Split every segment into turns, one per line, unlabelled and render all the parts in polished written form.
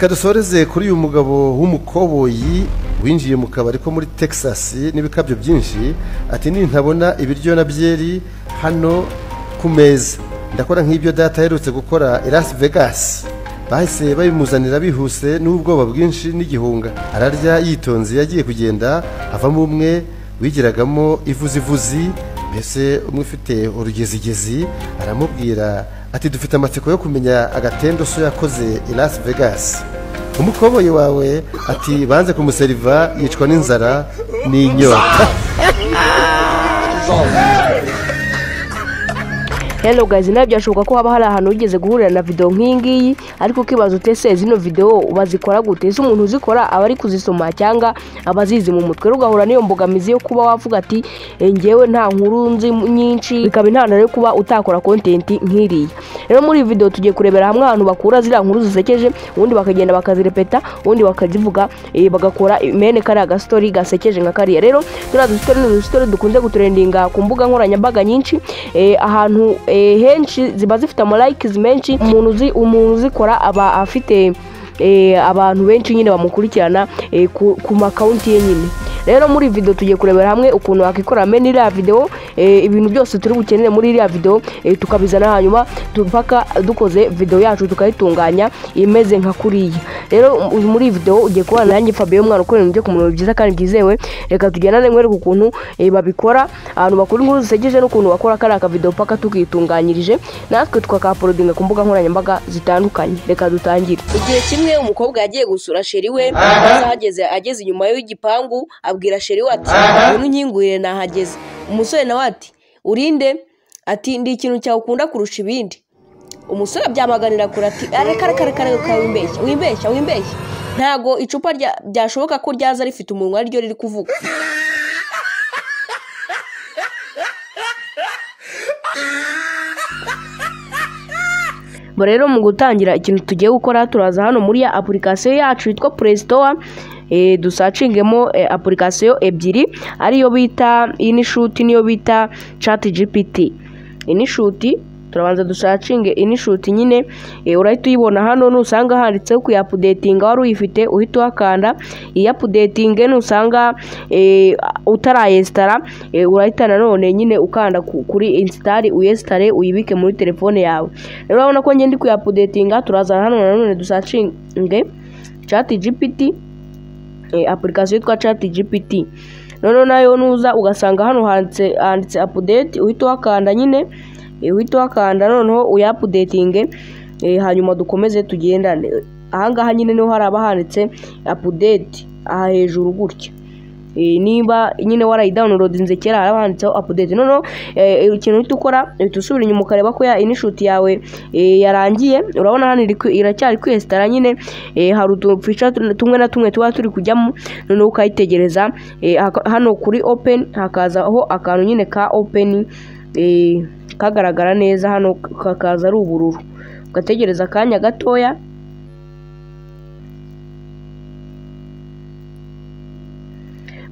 reka dusoreze kuri uyu mugabo w'umukoboyi winjiye mu kabari ko muri Texas n'ibikabyo byinshi ati nintabona ibiryo na byeri hano ku meza ndakora nk'ibyo data aherutse gukora i Las Vegas. Bahise babimuzanira bihuse n'ubwoba bwinshi n'igihunga, ararya yitonze. Yagiye kugenda avamo umwe wigiragamo ivuzivuzi, mbese umwe ufite urugezigezi, aramubwira ati dufite amatsiko yo kumenya agatendo so yakoze i Las Vegas. Umukoboyi wawe ati banze kumuseriva yicwa n'inzara n'inyota.
Hello guys, byashoboka ko haba hari ahantu ugeze guhurira na video nk'ingiyi, ariko kibazo tese zino video bazikora gute? Ese umuntu uzikora aba ari kuzisoma cyangwa abazizi mu mutwe, rugahura niyo mbogamizi yo kuba wavuga ati ngewe nta nkuru nzi nyinshi, bikaba intandaro yo kuba utakora content nk'iriya. Rero muri video tugiye kurebera hamwe abantu bakura zira nkuru zisekeje, ubundi bakagenda bakazirepeta, ubundi bakazivuga bagakora mene kari aga story gasekeje nka kariya. Rero tuna story dukunze gutrendinga ku mbuga nkoranyambaga nyinshi, ahantu henshi ziba zifite ama likes menshi. Umuntu uzikora aba afite abantu benshi nyine bamukurikirana ku account ye nyine. Rero muri video tugiye kurebera hamwe ukuntu wakikora mene iriya video, ibintu byose turi bukenere muri iriya video tukabizana, hanyuma tupaka dukoze video yacu tukayitunganya imeze nka kuriya. Rero muri video ugiye kubana nanjye Fabio, mwana ukorera ibyo ku muntu byiza kandi byizewe. Reka tugendane nkwereka ukuntu babikora, abantu bakuru inkuru zisegeje n'ukuntu bakora kari aka video paka tukitunganyirije, natwe tukakaprodinga ku mbuga nkoranyambaga zitandukanye. Reka dutangire. Igihe kimwe umukobwa yagiye gusura sheri we, ageze inyuma y'igipangu abwira sheri we ati umuntu nkingurire nahageze. Umusore nawe ati urinde? Ati ndi ikintu cyawe ukunda kurusha ibindi. Umusore byamaganira kure ati reka wimbeshya ntago icupa byashoboka ko ryaza rifite umunwa ryo riri kuvuga. Rero mu gutangira ikintu tugiye gukora, turaza hano muri ya application yacu yitwa Play Store, dusacingemo application ebyiri, ariyo bita InShoot niyo bita ChatGPT. InShoot turabanza dusacinge InShoot nyine, urahita uyibona hano, nusanga handitse ku updating wari uyifite uhita wakanda iyi updating, nusanga utarayinstara urahita nanone nyine ukanda kuri install uyinstall uyibike muri telefone yawe. Rero urabona ko ngende ku updating, turaza hano nanone dusacinge ChatGPT, application yitwa ChatGPT. None nayo nuza ugasanga hano handitse update, uhita wakanda nyine, uhita wakanda noneho uyapdating, hanyuma dukomeze tugendane. Ahangaha nyine niho haraba handitse update aha hejuru gutya. Niba nyine warayidownloadinze kera haraba handitseho update. Noneho ikintu tukora tusubira inyuma ukareba ko ya InShoot yawe yarangiye. Urabona hano iracyari kwestara nyine, hari utufeature tumwe na tumwe tuba turi kujyamo, noneho ukayitegereza. Hano kuri open hakazaho akantu nyine ka open, kagaragara neza, hano kakaza ari ubururu, ugategereza akanya gatoya.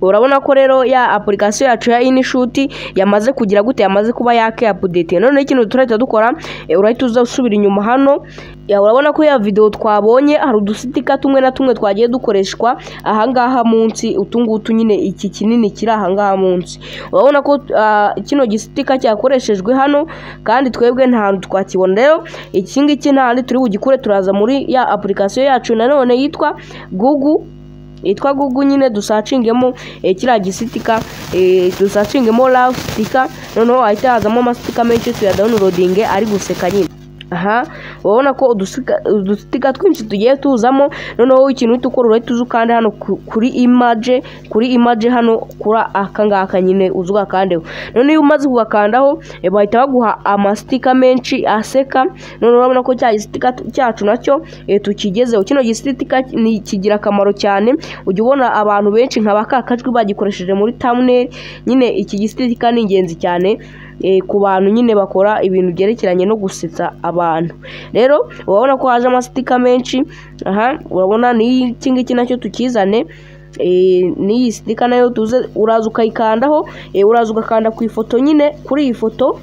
Urabona ko rero ya application yacu ya InShoot yamaze kugira gute, yamaze kuba yake update. None ikintu turahita dukora, urahita uza usubira inyuma hano. Urabona ko ya video twabonye hari udustika tumwe na tumwe twagiye dukoreshwa ahangaha munsi, utungutu nyine iki kinini kiri ahangaha munsi. Urabona ko kino gistika cyakoreshejwe hano, kandi twebwe nta hantu twakibona. Rero iki ngiki nta handi turi bugikure, turaza muri ya application yacu nanone yitwa Google nyine, dusacingemo kiriya gistika, dusacingemo love sticker, noneho ahita hazamo amastika menshi tuyadownloading ari guseka nyine. Urabona ko udustika twinshi tugiye tuzamo. Noneho ikintu ukora urahita uzukanda hano kuri image hano kuri akangaka nyine uzugakandeho. None iyo umaze kugakandaho bahita baguha amastika menshi aseka. None urabona ko cya gistika cyacu nacyo tukigezeho. Kino gistika ni kigira akamaro cyane, ujye ubona abantu benshi nka bakakajwi bagikoresheje muri thumbnail. Nyine iki gistika ni ingenzi cyane ku bantu nyine bakora ibintu byerekeranye no gusetsa abantu. Rero urabona ko haje amastika menshi. Urabona ni iki ngiki nacyo tukizane, ni stika nayo tuze uraza ukayikandaho, uraza ugakanda ku ifoto nyine, kuri iyi foto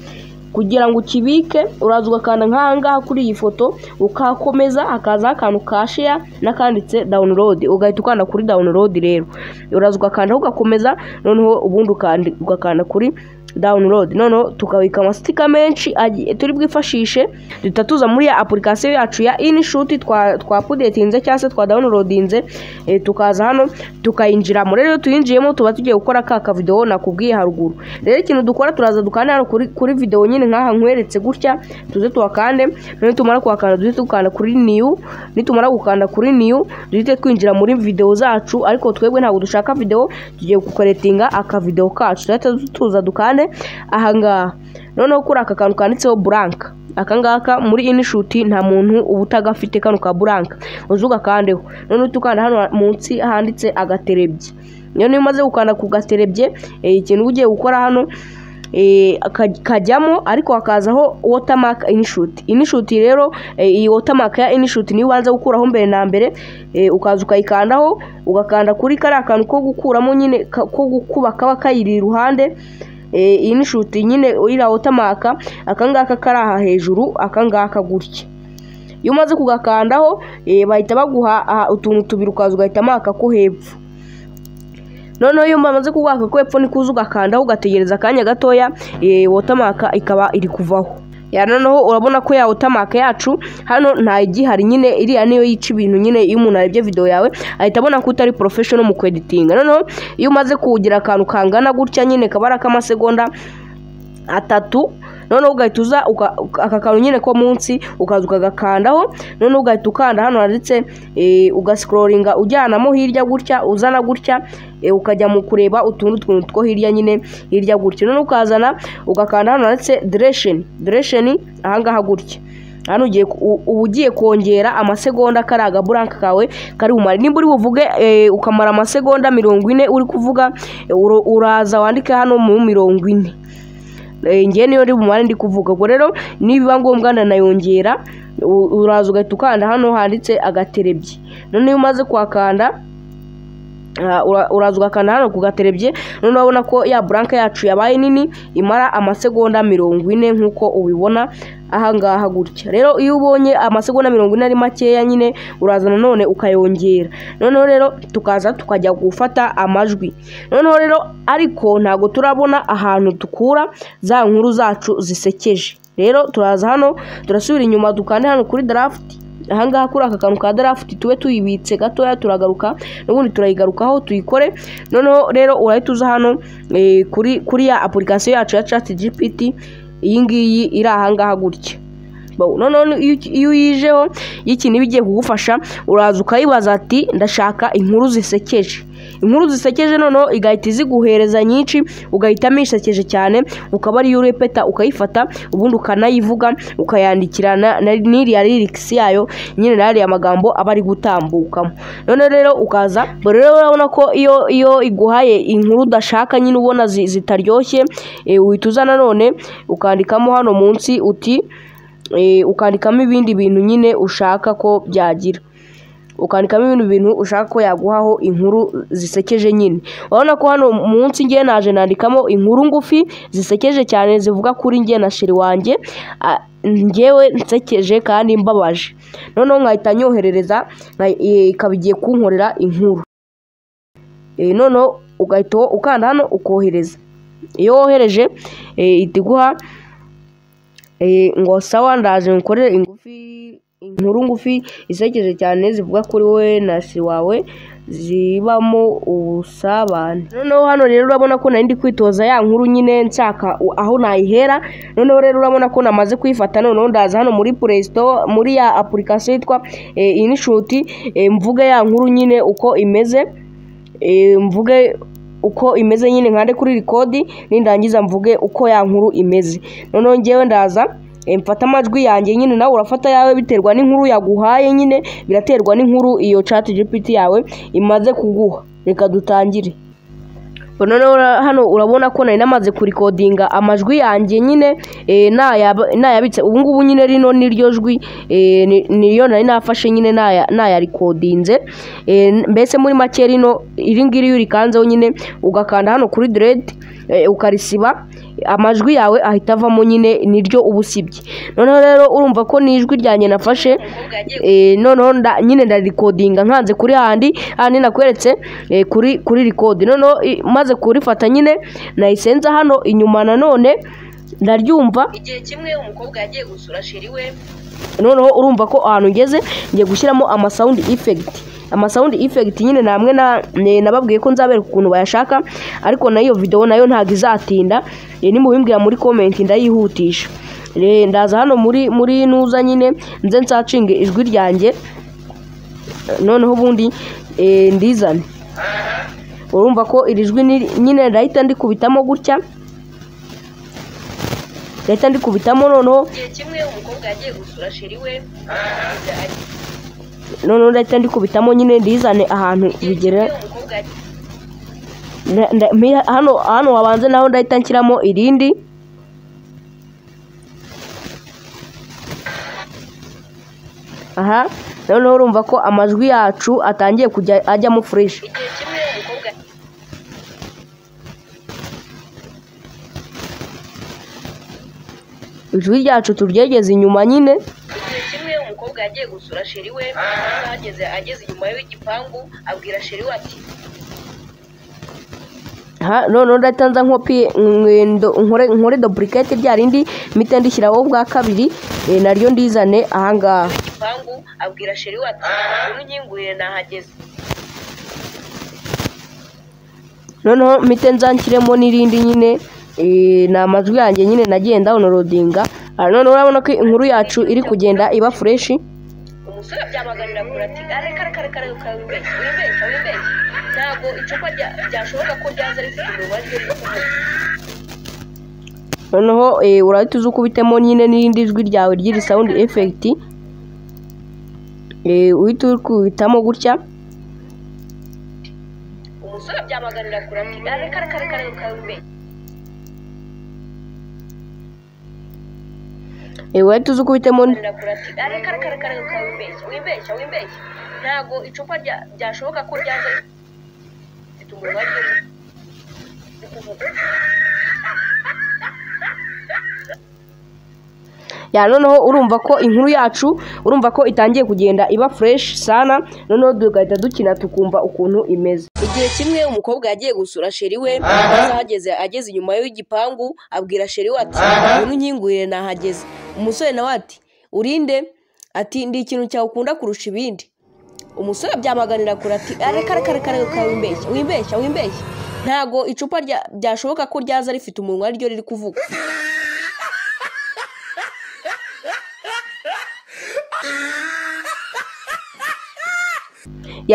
kugira ngo ukibike uraza ugakanda nk'ahangaha kuri iyi foto ukakomeza hakaza akantu ka share nakanditse download ugahita ukanda kuri download. Rero uraza ugakanda ugakomeza noneho ubundi ugakanda kuri download. Noneho tukabika amastika menshi turi bwifashishe tutatuza muri ya application yacu ya InShoot twa updatinze cyangwa se twa downloadinze. Tukaza hano tukayinjira muri rero tuyinjiyemo tuba tugiye gukora ka video nakubwiye haruguru. Rero ikintu dukora turaza dukanda hano kuri video nyine nkaha nkweretse gutya tuze tuwakande none tumara kuwakanda duhite tukanda kuri new. Nitumara gukanda kuri new duhite twinjira muri video zacu ariko twebwe ntabwo dushaka video tugiye gukoretinga aka video kacu tuza dukande ahangaha. Noneho kuri aka kantu kanditseho blank akangaka muri InShoot nta muntu ubutagafite kanu ka blank uzuga kandeho. Noneho tukanda hano munsi handitse agaterebye. Niyo umaze gukanda ku gaterebye ikintu ugiye gukora hano kajyamo ariko hakazaho watermark InShoot. Rero iyi watermark ya InShoot niyo ubanza gukuraho mbere na mbere ukaza ukayikandaho ugakanda kuri kari akantu ko gukuramo nyine ko gukuba kaba kayiri iruhande. InShoot nyine ira watermark akangaka kari aha hejuru akangaka gutya. Iyo umaze kugakandaho bahita baguha utuntu tubiri ukaza ugahita maka ko hepfo. Noneho iyo umaze kugwaka ko hepfo ni kuza ugakandaho ugategereza akanya gatoya watermark ikaba iri kuvaho. Noneho urabona ko ya watermark yacu hano nta igihari nyine iriya niyo yica ibintu nyine iyo umuntu arebye video yawe ahita abona ko utari professional mu editing. Noneho iyo umaze kugira akantu kangana gutya nyine kabara k'amasegonda 3 noneho ugahita uza aka kantu nyine ko munsi ukaza ukagakandaho. Noneho ugahita ukanda hano handitse ugascrollinga ujyanamo hirya gutya uzana gutya ukajya mu kureba utuntu two hirya nyine hirya gutya. Noneho ukazana ugakanda hano handitse duration ahangaha gutya. Hano ugiye kongera amasegonda karaga blank kawe kari umare nimba uri buvuge ukamara amasegonda 40 uri kuvuga uraza wandike hano mu 40. Ngiye niyo ndi bumare ndi kuvuga ngo rero nibiba ngombwa nayongera uraza ugahita ukanda hano handitse agaterebye. None iyo umaze kwakanda uraza ugakanda hano ku gaterebye. None urabona ko ya blank yacu yabaye nini imara amasegonda 40 nkuko ubibona ahangaha gutya. Rero iyo ubonye amasegonda 40 ari makeya nyine uraza nanone ukayongera. Noneho rero tukaza tukajya gufata amajwi. Noneho rero ariko ntago turabona ahantu tukura za nkuru zacu zisekeje. Rero turaza hano turasubira inyuma dukande hano kuri draft ahangaha kuri aka kantu ka draft tuwe tuyibitse gatoya turagaruka n'ubundi turayigarukaho tuyikore. Noneho rero urahita uza hano kuri ya application yacu ya ChatGPT iyi ngiyi iri ahangaha gutya. Noneho iyo uyijeho ikintu bigiye kugufasha uraza ukayibaza ati ndashaka inkuru zisekeje. Inkuru zisekeje noneho igahita iziguhereza nyinshi ugahitamo isekeje cyane ukaba ari urepeta ukayifata ubundi ukanayivuga ukayandikirana n'iriya lyrics yayo nyine nari amagambo aba ari gutambukamo. None rero ukaza rero urabona ko iyo iguhaye inkuru udashaka nyine ubona zitaryoshye uhita uzana none ukandikamo hano munsi uti ukandikamo ibindi bintu nyine ushaka ko byagira. Ukandikamo ibintu bintu ushaka ko yaguhaho inkuru zisekeje nyine. Urabona ko hano munsi ngiye naje nandikamo inkuru ngufi zisekeje cyane zivuga kuri ngiye na sheri wanjye ngewe nsekeje kandi mbabaje. Noneho nkahita nyoherereza ikabigiye kunkorera inkuru. Noneho ugahita ukanda hano ukohereza. Iyo wohereje itiguha ngo sawa ndaje nkorera inkuru ngufi isekeje cyane zivuga kuri wowe na sheri wawe zibamo ubusabane. Noneho hano rero urabona ko nari ndi kwitoza ya nkuru nyine nshaka aho nayihera. Noneho rero urabona ko namaze kuyifata. Noneho ndaza hano muri Play Store muri ya application yitwa InShoot mvuge ya nkuru nyine uko imeze mvuge uko imeze nyine nkande kuri record nindangiza mvuge uko ya nkuru imeze. Noneho ngewe ndaza mfata amajwi yanjye nyine nawe urafata yawe biterwa n'inkuru yaguhaye nyine biraterwa n'inkuru iyo ChatGPT yawe imaze kuguha. Reka dutangire. Noneho hano urabona ko nari namaze kurikodinga amajwi yanjye nyine nayabitse ubu ngubu nyine rino niryo jwi niyo nari nafashe nyine naya recordinze mbese muri make rino iri ngiri urikanzeho nyine ugakanda hano kuri dread ukarisiba amajwi yawe ahita avamo nyine niryo uba usibye. Noneho rero urumva ko n'ijwi ryanjye nafashe noneho nyine ndarikodinga nkanze kuri handi nakweretse kuri record. Noneho maze kurifata nyine nayisenza hano inyuma nanone ndaryumva.
Igihe kimwe umukobwa yagiye gusura sheri we,
noneho urumva ko ahantu ngeze ngiye gushyiramo amasound effect nyine namwe nababwiye ko nzabereka ukuntu bayashaka, ariko nayo video nayo ntago izatinda, nimubimbwira muri comment ndayihutisha. Ndaza hano muri nuza nyine nze nsacinge ijwi ryanjye, noneho ubundi ndizane. Urumva ko iri jwi nyine ndahita ndikubitamo gutya, noneho
igihe kimwe umukobwa yagiye gusura sheri we,
noneho ndahita ndikubitamo nyine ndizane ahantu bigera hano wabanze, naho ndahita nshyiramo irindi. Aha noneho urumva ko amajwi yacu atangiye kujya ajyamo fresh.
Igihe kimwe umukobwa
ijwi ryacu turyegeze inyuma nyine.
Igihe kimwe umukobwa yagiye gusura sheri we, ageze inyuma y'igipangu abwira sheri we ati,
noneho ndatanza nkopi nkore duplicate rya rindi mpita ndishyiraho bwa kabiri, naryo ndizane ahangaha.
Igipangu abwira sheri we ati, unyingurire nahageze.
Noneho mpite nzanshyiremo n'irindi nyine, ni amajwi yanjye nyine nagiye downloadinga. Noneho urabona ko inkuru yacu iri kugenda iba fresh.
Umusore byamaganira kure ati, kare wibeshya, ntabwo icupa byashoboka ko ryaza rifite umubare ryo kuvuga.
Noneho urahita uza ukubitemo nyine n'irindi jwi ryawe ry'iri sound effect, uhita ukubitamo gutya.
Umusore byamaganira kure ati, kare wibeshya.
Uhita uza ukubitemo
kare wibeshya, ntabwo icupa byashoboka ko ryaza rifite umubare ryo kuvuga.
noneho urumva ko inkuru yacu itangiye kugenda iba fresh sana. Noneho tugahita dukina tukumva ukuntu imeze.
Igihe kimwe umukobwa yagiye gusura sheri we, ageze inyuma y'igipangu abwira sheri we ati, unyingurire nahageze. Umusore nawe ati, urinde? Ati, ndi ikintu cyawe ukunda kurusha ibindi. Umusore byamaganira kure ati, kare wibeshya, ntabwo icupa byashoboka ko ryaza rifite umunwa ryo riri kuvuga.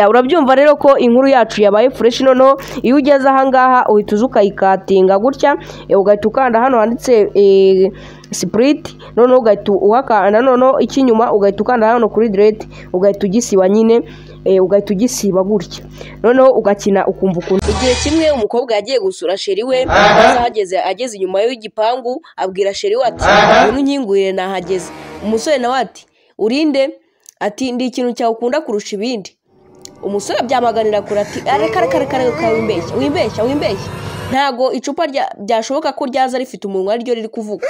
urabyumva rero ko inkuru yacu yabaye fresh. Noneho iyo ugeze ahangaha uhita uza ukayikatinga gutya, ugahita ukanda hano handitse split, noneho ugahita uhakanda, noneho icy'inyuma ugahita ukanda hano kuri delete, ugahita ugisiba nyine, ugahita ugisiba gutya, noneho ugakina ukumva ukuntu.
Igihe kimwe umukobwa yagiye gusura sheri we, ageze inyuma y'igipangu abwira sheri we ati, unyingurire nahageze. Umusore nawe ati, urinde? Ati, ndi ikintu cyawe ukunda kurusha ibindi. Umusore byamaganira kure ati, kare wibeshya, ntabwo icupa byashoboka ko ryaza rifite umunwa ryo riri kuvuga.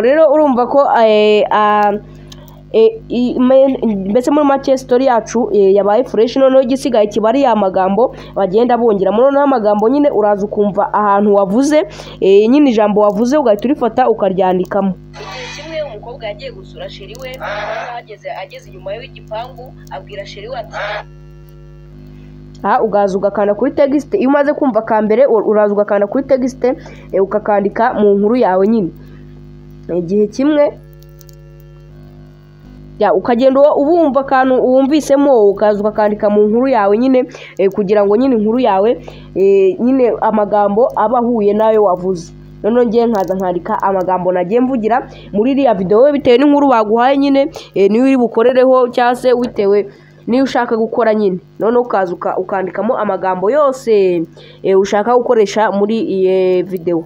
Rero urumva ko mbese muri make story yacu yabaye fresh. Noneho igisigaye kiba ari ya magambo bagenda bongera. Noneho amagambo nyine uraza ukumva ahantu wavuze nyine ijambo wavuze ugahita urifata ukaryandikamo.
Igihe kimwe umukobwa yagiye gusura sheri we, ageze inyuma y'igipangu abwira sheri we ati,
ugaza ugakanda kuri text. Iyo umaze kumva ka mbere uraza ugakanda kuri text, ukakandika mu nkuru yawe nyine. Igihe kimwe ukagenda ubumva akantu wumvisemo, ukaza ukakandika mu nkuru yawe nyine, kugira ngo nyine inkuru yawe nyine amagambo aba ahuye nayo wavuze. Noneho ngiye nkaza nkandika amagambo nagiye mvugira muri iriya video, bitewe n'inkuru baguhaye nyine niyo uri bukorereho, cyangwa se bitewe niyo ushaka gukora nyine noneho ukaza ukandikamo amagambo yose ushaka gukoresha muri iyi video.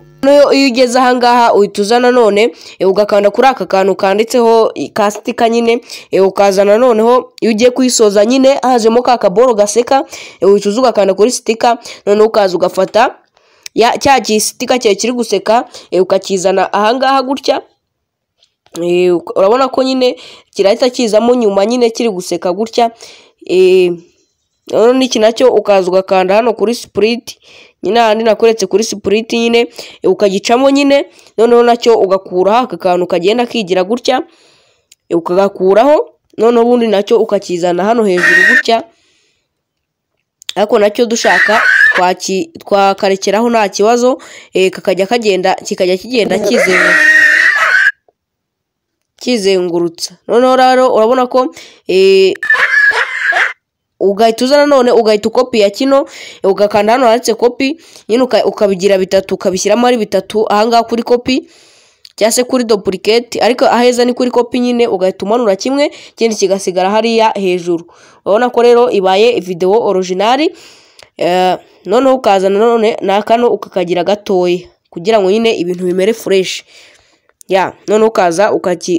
Iyo ugeze ahangaha uhita uzana none ugakanda kuri aka kantu kanditseho kastika nyine ukazana noneho iyo ugiye kuyisoza nyine hajemo ka kaboro gaseka uhita uza ugakanda kuri stika noneho ukaza ugafata cya gistika cyawe kiri guseka ukakizana ahangaha gutya. Urabona ko nyine kirahita kizamo nyuma nyine kiri guseka gutya. None iki nacyo ukaza ugakanda hano kuri split nyine handi nakoretse kuri split nyine ukagicamo nyine noneho nacyo ugakuraho aka kantu kagenda kigira gutya ukagakuraho noneho ubundi nacyo ukakizana hano hejuru gutya. Ariko nacyo dushaka twakarekeraho nta kibazo kakajya kigenda kizengurutsa. Noneho rero urabona ko ugahita uzana none ugahita ukopi ya kino ugakanda hano handitse kopi nyine ukabigira bitatu ukabishyiramo ari bitatu ahangaha kuri kopi cyangwa se kuri duplicate, ariko aheza ni kuri kopi nyine ugahita umanura kimwe ikindi kigasigara hariya hejuru. Urabona ko rero ibaye video original. Noneho ukazana none nakano ukakagira gatoya kugira ngo nyine ibintu bimere fresh. None ukaza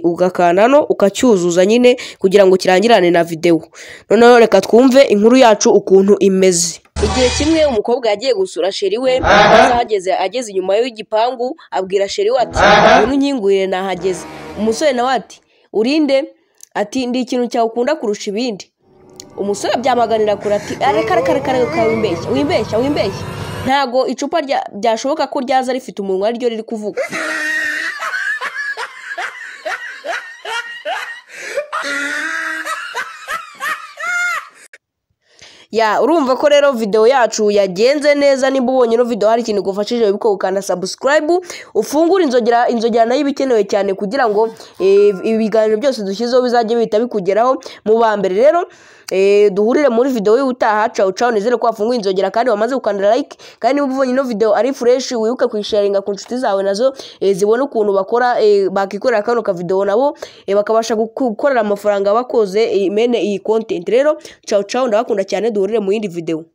ugakanda hano ukacyuzuza nyine kugira ngo kirangirane na video. Noneho reka twumve inkuru yacu ukuntu imeze.
Igihe kimwe umukobwa yagiye gusura sheri we ageze inyuma y'igipangu abwira sheri we ati umuntu nkingurire nahageze. Umusore nawe ati urinde, ati ndi ikintu cyawe ukunda kurusha ibindi. Umusore byamaganira kure ati reka wimbeshya ntago icupa byashoboka ko ryaza rifite umunwa ari ryo riri kuvuga. Urumva ko rero video yacu yagenze neza. Niba ubonye no video hari ikintu gufashije biko ukanda subscribe ufungura inzogera nayo bikenewe cyane kugira ngo ibiganiro byose dushyizeho bizajye bihita bikugeraho mu bambere. Rero duhurire muri video y'utaha. Ciao nizere ko wafunguye inzogera kandi wamaze gukanda like, kandi niba ubonye no video ari fresh wibuke kuyisharinga ku nshuti zawe nazo zibone ukuntu bakora bakikorera kano ka video nabo bakabasha gukorera amafaranga bakoze mene iyi content. Rero ciao ndabakunda cyane, duhurire mu yindi video.